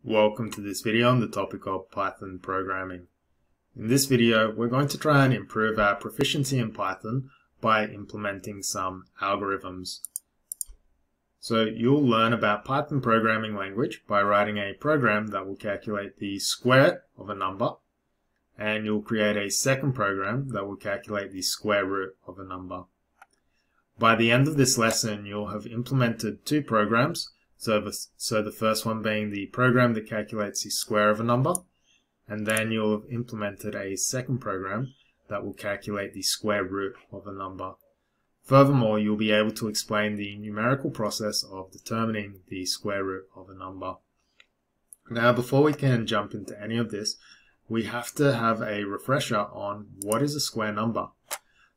Welcome to this video on the topic of Python programming. In this video, we're going to try and improve our proficiency in Python by implementing some algorithms. So you'll learn about Python programming language by writing a program that will calculate the square of a number, and you'll create a second program that will calculate the square root of a number. By the end of this lesson, you'll have implemented two programs. So the first one being the program that calculates the square of a number, and then you'll have implemented a second program that will calculate the square root of a number. Furthermore, you'll be able to explain the numerical process of determining the square root of a number. Now, before we can jump into any of this, we have to have a refresher on what is a square number.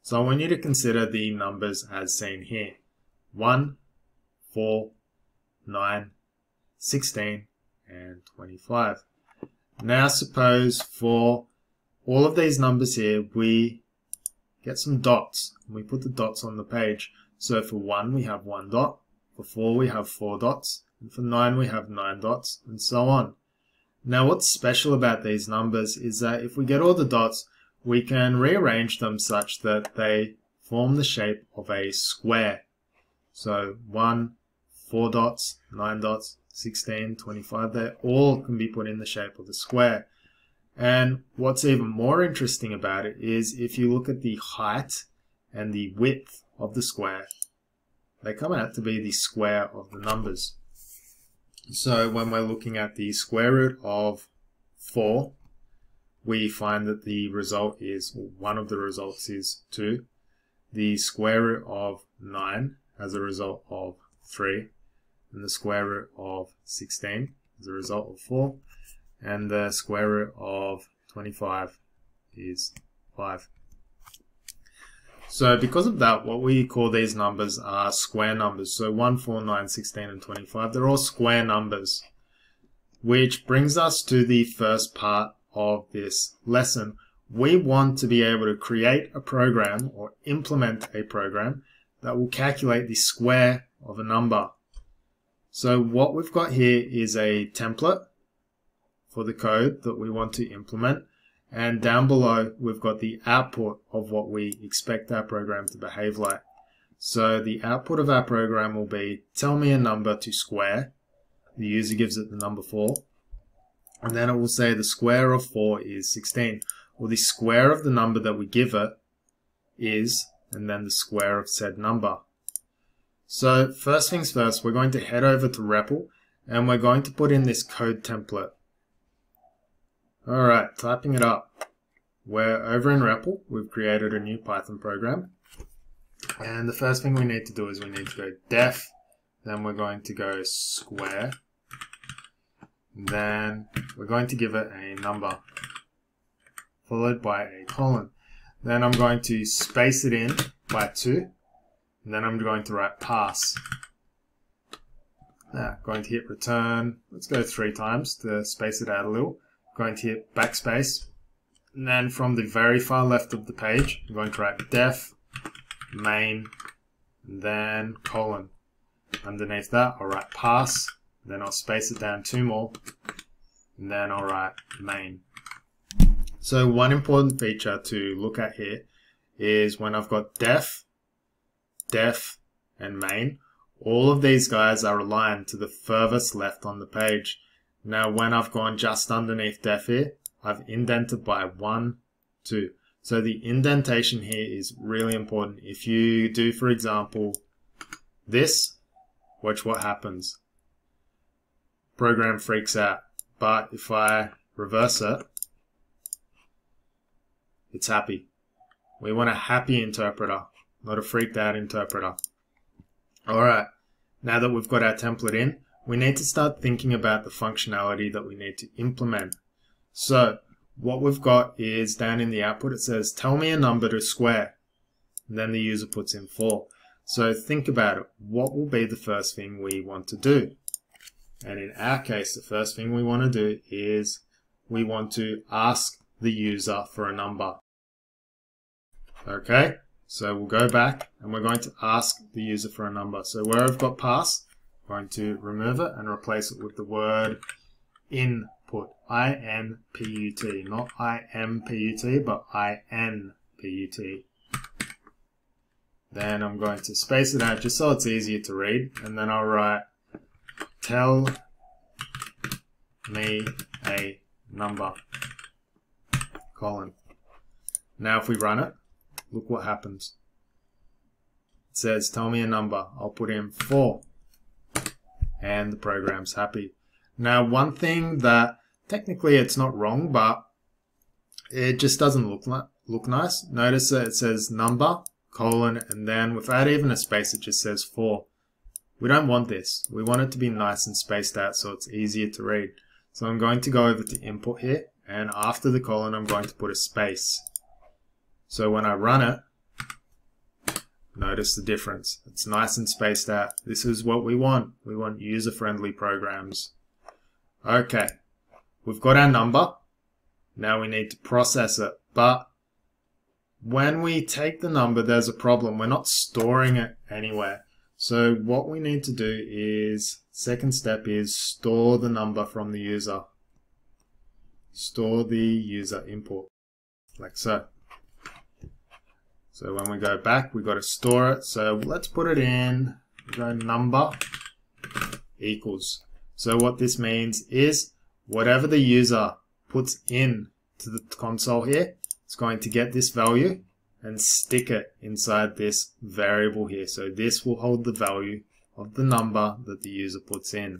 So I want you to consider the numbers as seen here: 1, 4, 9, 16, and 25. Now suppose for all of these numbers here, we get some dots, and we put the dots on the page. So for 1, we have 1 dot, for 4, we have 4 dots, and for 9, we have 9 dots, and so on. Now what's special about these numbers is that if we get all the dots, we can rearrange them such that they form the shape of a square. So 1, 4 dots, 9 dots, 16, 25, they all can be put in the shape of a square. And what's even more interesting about it is if you look at the height and the width of the square, they come out to be the square of the numbers. So when we're looking at the square root of 4, we find that the result is, or one of the results is 2. The square root of 9 has a result of 3. And the square root of 16 is a result of 4, and the square root of 25 is 5. So because of that, what we call these numbers are square numbers. So 1, 4, 9, 16, and 25, they're all square numbers. Which brings us to the first part of this lesson. We want to be able to create a program or implement a program that will calculate the square of a number. So what we've got here is a template for the code that we want to implement, and down below we've got the output of what we expect our program to behave like. So the output of our program will be, tell me a number to square. The user gives it the number 4, and then it will say the square of 4 is 16, or the square of the number that we give it is, and then the square of said number. So first things first, we're going to head over to REPL and we're going to put in this code template. Alright, typing it up. We're over in REPL, we've created a new Python program. And the first thing we need to do is we need to go def, then we're going to go square, then we're going to give it a number, followed by a colon. Then I'm going to space it in by 2. And then I'm going to write pass. Now, going to hit return. Let's go 3 times to space it out a little. Going to hit backspace. And then from the very far left of the page, I'm going to write def main, and then colon. Underneath that, I'll write pass. Then I'll space it down 2 more. And then I'll write main. So one important feature to look at here is when I've got def, and main, all of these guys are aligned to the furthest left on the page. Now when I've gone just underneath def here, I've indented by 1, 2. So the indentation here is really important. If you do, for example, this, watch what happens. Program freaks out. But if I reverse it, it's happy. We want a happy interpreter, not a freaked out interpreter. Alright, now that we've got our template in, we need to start thinking about the functionality that we need to implement. So what we've got is down in the output, it says, tell me a number to square. And then the user puts in 4. So think about it. What will be the first thing we want to do? And in our case, the first thing we want to do is we want to ask the user for a number. Okay? So we'll go back and we're going to ask the user for a number. So where I've got pass, I'm going to remove it and replace it with the word input, I-N-P-U-T, not I-M-P-U-T, but I-N-P-U-T. Then I'm going to space it out just so it's easier to read, and then I'll write tell me a number, colon. Now if we run it, look what happens. It says tell me a number. I'll put in 4, and the program's happy. Now one thing that technically it's not wrong, but it just doesn't look nice. Notice that it says number, colon, and then without even a space it just says 4. We don't want this. We want it to be nice and spaced out so it's easier to read. So I'm going to go over to input here, and after the colon I'm going to put a space. So when I run it, notice the difference. It's nice and spaced out. This is what we want. We want user-friendly programs. Okay, we've got our number. Now we need to process it. But when we take the number, there's a problem. We're not storing it anywhere. So what we need to do is, second step is store the number from the user. Store the user input, like so. So when we go back, we've got to store it. So let's put it in, go number equals. So what this means is whatever the user puts in to the console here, it's going to get this value and stick it inside this variable here. So this will hold the value of the number that the user puts in.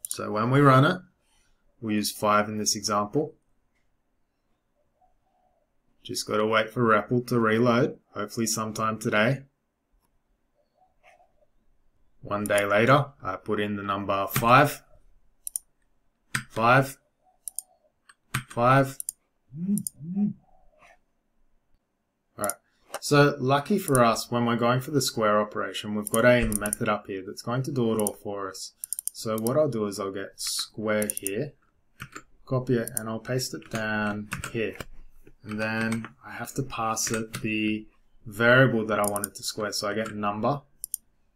So when we run it, we'll use 5 in this example. Just got to wait for REPL to reload, hopefully sometime today. 1 day later, I put in the number 5. 5. 5. Alright, so lucky for us, when we're going for the square operation, we've got a method up here that's going to do it all for us. So what I'll do is I'll get square here, copy it, and I'll paste it down here. And then I have to pass it the variable that I wanted to square. So I get number,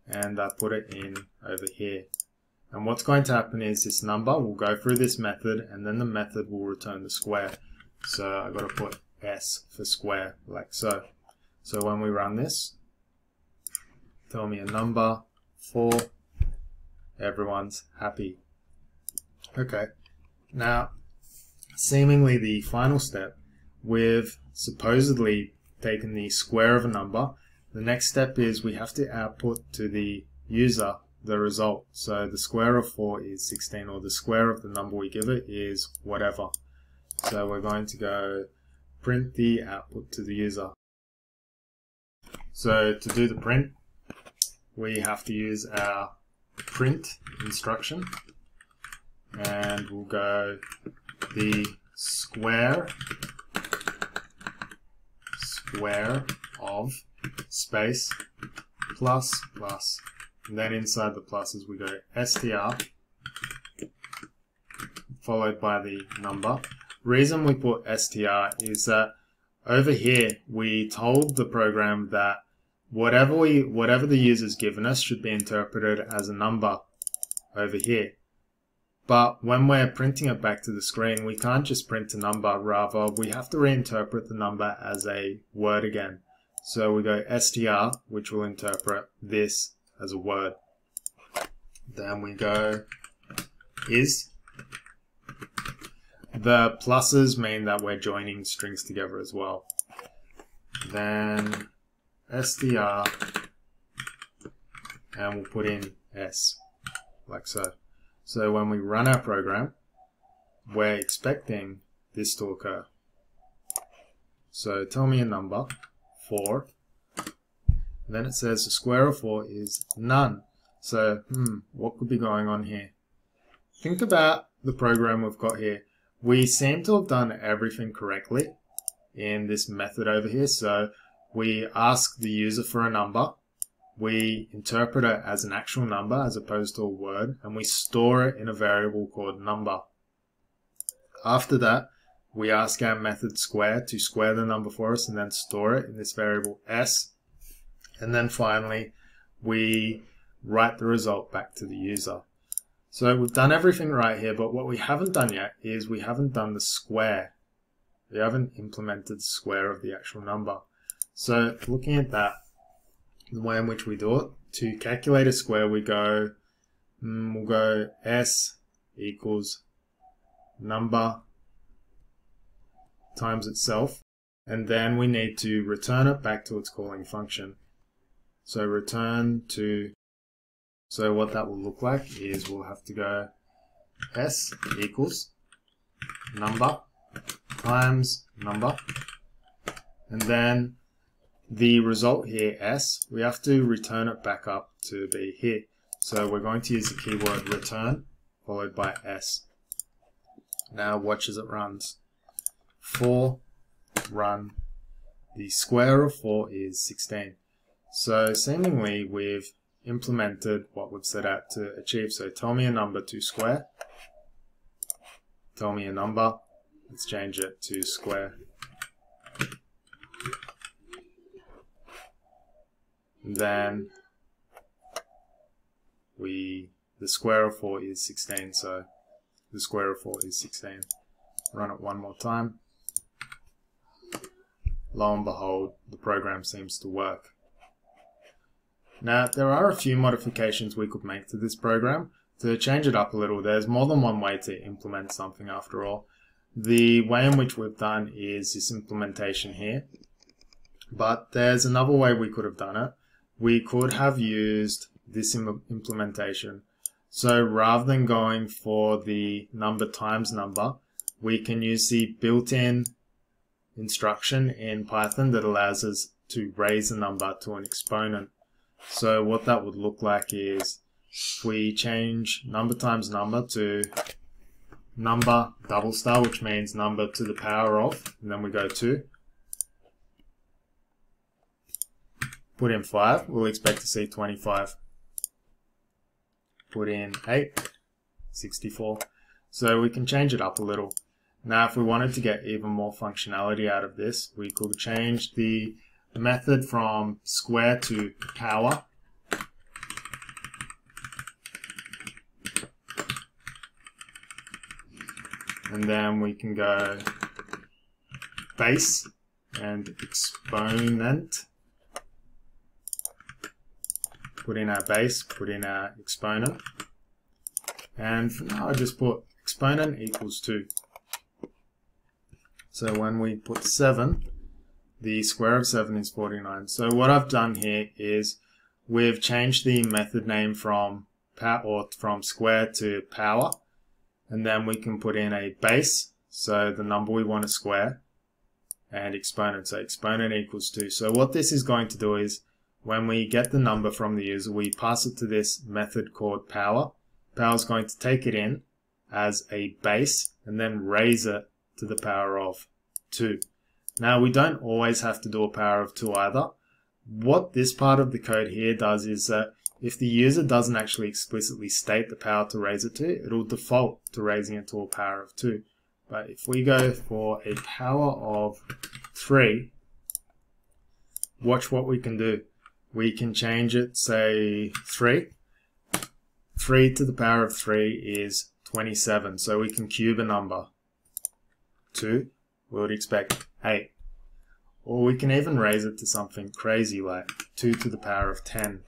and I put it in over here. And what's going to happen is this number will go through this method, and then the method will return the square. So I've got to put S for square, like so. So when we run this, tell me a number, 4, everyone's happy. Okay, now seemingly the final step, we've supposedly taken the square of a number. The next step is we have to output to the user the result. So the square of 4 is 16, or the square of the number we give it is whatever. So we're going to go print the output to the user. So to do the print, we have to use our print instruction, and we'll go the square of space plus plus, and then inside the pluses we go str followed by the number. Reason we put str is that over here we told the program that whatever the user's given us should be interpreted as a number over here. But when we're printing it back to the screen, we can't just print a number, rather we have to reinterpret the number as a word again. So we go str, which will interpret this as a word. Then we go is. The pluses mean that we're joining strings together as well. Then str, and we'll put in s, like so. So when we run our program, we're expecting this to occur. So tell me a number, 4. Then it says the square of 4 is none. So, what could be going on here? Think about the program we've got here. We seem to have done everything correctly in this method over here. So we ask the user for a number. We interpret it as an actual number as opposed to a word, and we store it in a variable called number. After that, we ask our method square to square the number for us and then store it in this variable s. And then finally, we write the result back to the user. So we've done everything right here, but what we haven't done yet is we haven't done the square. We haven't implemented the square of the actual number. So looking at that, the way in which we do it, to calculate a square, we'll go s equals number times itself, and then we need to return it back to its calling function. So return to, so what that will look like is we'll have to go s equals number times number, and then the result here, s, we have to return it back up to be here. So we're going to use the keyword return followed by s. Now watch as it runs. 4 run, the square of 4 is 16. So seemingly we've implemented what we've set out to achieve. So tell me a number to square. Tell me a number. Let's change it to square. And then the square of 4 is 16, so the square of 4 is 16. Run it one more time. Lo and behold, the program seems to work. Now, there are a few modifications we could make to this program to change it up a little. There's more than one way to implement something after all. The way in which we've done is this implementation here, but there's another way we could have done it. We could have used this implementation. So rather than going for the number times number, we can use the built-in instruction in Python that allows us to raise a number to an exponent. So what that would look like is if we change number times number to number double star, which means number to the power of, and then we go 2. Put in 5, we'll expect to see 25. Put in 8, 64. So we can change it up a little. Now if we wanted to get even more functionality out of this, we could change the method from square to power. And then we can go base and exponent. Put in our base, put in our exponent. And for now I just put exponent equals 2. So when we put 7, the square of 7 is 49. So what I've done here is we've changed the method name from square to power, and then we can put in a base, so the number we want to square, and exponent, so exponent equals 2. So what this is going to do is when we get the number from the user, we pass it to this method called power. Power is going to take it in as a base and then raise it to the power of 2. Now we don't always have to do a power of 2 either. What this part of the code here does is that if the user doesn't actually explicitly state the power to raise it to, it'll default to raising it to a power of 2. But if we go for a power of 3, watch what we can do. We can change it, say 3. 3 to the power of 3 is 27, so we can cube a number. 2, we would expect 8. Or we can even raise it to something crazy like 2 to the power of 10.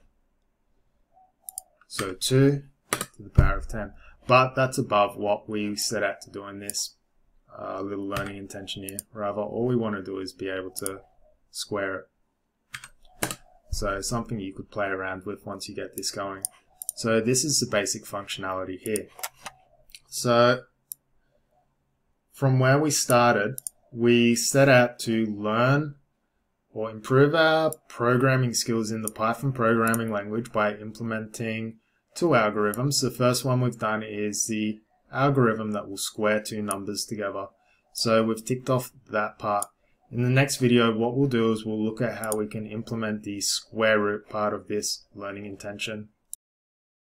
So 2 to the power of 10. But that's above what we set out to do in this little learning intention here. Rather, all we want to do is be able to square it. So something you could play around with once you get this going. So this is the basic functionality here. So from where we started, we set out to learn or improve our programming skills in the Python programming language by implementing 2 algorithms. The first one we've done is the algorithm that will square 2 numbers together. So we've ticked off that part. In the next video, what we'll do is we'll look at how we can implement the square root part of this learning intention.